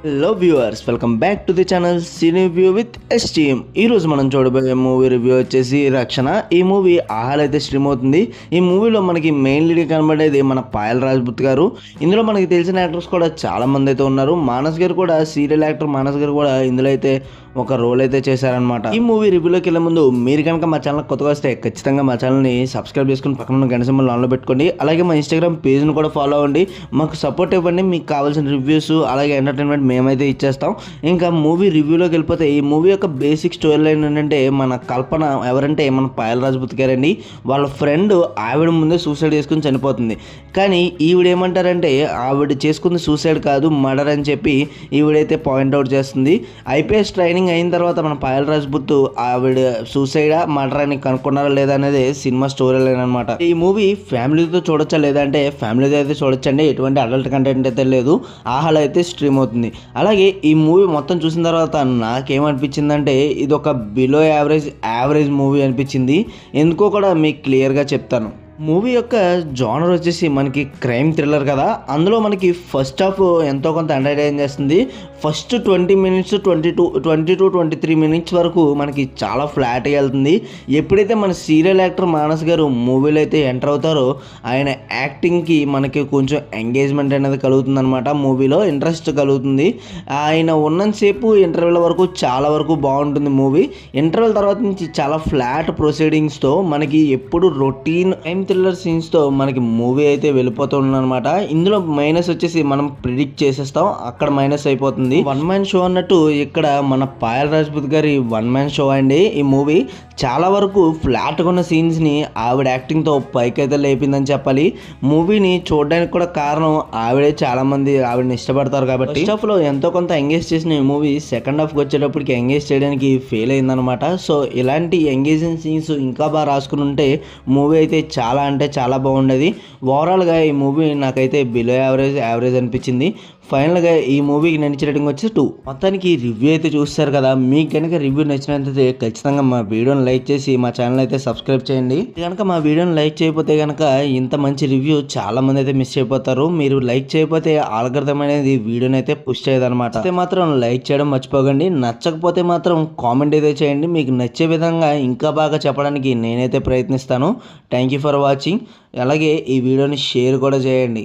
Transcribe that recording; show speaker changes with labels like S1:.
S1: Hello viewers, welcome back to the channel cine view with STM. ఈరోజు మనం చూడబోయే movie review వచ్చేసి రక్షణ. ఈ మూవీ ఆహాల్ అయితే స్ట్రీమ్ అవుతుంది. ఈ మూవీలో మనకి మెయిన్ లీడ్ కనబడేది మన పాయల్ రాజ్పుత్ గారు. ఇందులో మనకి తెలిసిన యాక్టర్స్ కూడా చాలా మంది అయితే ఉన్నారు. మానస్ గారు కూడా, సీరియల్ యాక్టర్ మానస్ గారు కూడా ఇందులో అయితే ఒక రోల్ అయితే చేశారనమాట. ఈ మూవీ రివ్యూలోకి వెళ్ళే ముందు మీరు కనుక మా ఛానల్ కొత్తగా వస్తే ఖచ్చితంగా మా ఛానల్ని సబ్స్క్రైబ్ చేసుకుని పక్కన ఉన్న గంట సింబల్ ఆన్లో పెట్టుకోండి. అలాగే మా ఇన్స్టాగ్రామ్ పేజ్ని కూడా ఫాలో అవ్వండి. మాకు సపోర్ట్ ఇవ్వండి. మీకు కావాల్సిన రివ్యూస్ అలాగే ఎంటర్టైన్మెంట్ మేమైతే ఇచ్చేస్తాం. ఇంకా మూవీ రివ్యూలోకి వెళ్ళిపోతే ఈ మూవీ యొక్క బేసిక్ స్టోరీ లైన్ ఏంటంటే, మన కల్పన ఎవరంటే మన పాయల్ రాజ్పుత్ గారండి. వాళ్ళ ఫ్రెండ్ ఆవిడ ముందే సూసైడ్ చేసుకుని చనిపోతుంది. కానీ ఈవిడేమంటారంటే ఆవిడ చేసుకుంది సూసైడ్ కాదు, మర్డర్ అని చెప్పి ఈవిడైతే పాయింట్అవుట్ చేస్తుంది. ఐపీఎస్ ట్రైనింగ్ అయిన తర్వాత మన పాయల్ రాజ్పుత్ ఆవిడ సూసైడా మర్డర్ అని కనుక్కున్నారా లేదా అనేది సినిమా స్టోరీ లైన్ అనమాట. ఈ మూవీ ఫ్యామిలీతో చూడొచ్చా లేదంటే ఫ్యామిలీతో అయితే చూడొచ్చండి. ఎటువంటి అడల్ట్ కంటెంట్ అయితే లేదు. ఆహాల్ అయితే స్ట్రీమ్ అవుతుంది. అలాగే ఈ మూవీ మొత్తం చూసిన తర్వాత నాకేమనిపించిందంటే ఇది ఒక బిలో యావరేజ్ మూవీ అనిపించింది. ఎందుకో కూడా మీకు క్లియర్గా చెప్తాను. మూవీ యొక్క జానర్ వచ్చేసి మనకి క్రైమ్ థ్రిల్లర్ కదా. అందులో మనకి ఫస్ట్ హాఫ్ ఎంతో కొంత ఎంటర్టైన్ చేస్తుంది. ఫస్ట్ 20 మినిట్స్ 23 మినిట్స్ వరకు మనకి చాలా ఫ్లాట్గా వెళ్తుంది. ఎప్పుడైతే మన సీరియల్ యాక్టర్ మానస్ గారు మూవీలో అయితే ఎంటర్ అవుతారో ఆయన యాక్టింగ్కి మనకి కొంచెం ఎంగేజ్మెంట్ అనేది కలుగుతుంది అనమాట. మూవీలో ఇంట్రెస్ట్ కలుగుతుంది. ఆయన ఉన్నంతసేపు ఇంటర్వెల్ వరకు చాలా వరకు బాగుంటుంది మూవీ. ఇంటర్వెల్ తర్వాత నుంచి చాలా ఫ్లాట్ ప్రొసీడింగ్స్తో మనకి ఎప్పుడు రొటీన్ క్రైమ్ థ్రిల్లర్ సీన్స్తో మనకి మూవీ అయితే వెళ్ళిపోతుంది అనమాట. ఇందులో మైనస్ వచ్చేసి మనం ప్రిడిక్ట్ చేసేస్తాం, అక్కడ మైనస్ అయిపోతుంది. వన్ మ్యాన్ షో అన్నట్టు ఇక్కడ మన పాయల్ రాజ్పుత్ గారి వన్ మ్యాన్ షో అండి. ఈ మూవీ చాలా వరకు ఫ్లాట్గా ఉన్న సీన్స్ని ఆవిడ యాక్టింగ్తో పైకైతే లేపిందని చెప్పాలి. మూవీని చూడడానికి కూడా కారణం ఆవిడే. చాలామంది ఆవిడని ఇష్టపడతారు కాబట్టి. ఫస్ట్ హాఫ్లో ఎంతో కొంత ఎంగేజ్ చేసిన ఈ మూవీ సెకండ్ హాఫ్కి వచ్చేటప్పటికి ఎంగేజ్ చేయడానికి ఫెయిల్ అయిందనమాట. సో ఇలాంటి ఎంగేజింగ్ సీన్స్ ఇంకా బాగా రాసుకుని ఉంటే మూవీ అయితే చాలా అంటే చాలా బాగుండేది. ఓవరాల్గా ఈ మూవీ నాకైతే బిలో యావరేజ్ అనిపించింది. ఫైనల్గా ఈ మూవీకి నచ్చిన రేటింగ్ వచ్చి 2. మొత్తానికి రివ్యూ అయితే చూస్తారు కదా. మీకు కనుక రివ్యూ నచ్చినట్లయితే ఖచ్చితంగా మా వీడియోని లైక్ చేసి మా ఛానల్ అయితే సబ్స్క్రైబ్ చేయండి. కనుక మా వీడియోని లైక్ చేయకపోతే కనుక ఇంత మంచి రివ్యూ చాలా మంది అయితే మిస్ అయిపోతారు. మీరు లైక్ చేయకపోతే ఆల్గరిథం అనేది వీడియోని అయితే పుష్ చేయదనమాట. అయితే మాత్రం లైక్ చేయడం మర్చిపోకండి. నచ్చకపోతే మాత్రం కామెంట్ అయితే చేయండి. మీకు నచ్చే విధంగా ఇంకా బాగా చెప్పడానికి నేనైతే ప్రయత్నిస్తాను. Thank you for watching. అలాగే ఈ వీడియోని షేర్ కూడా చేయండి.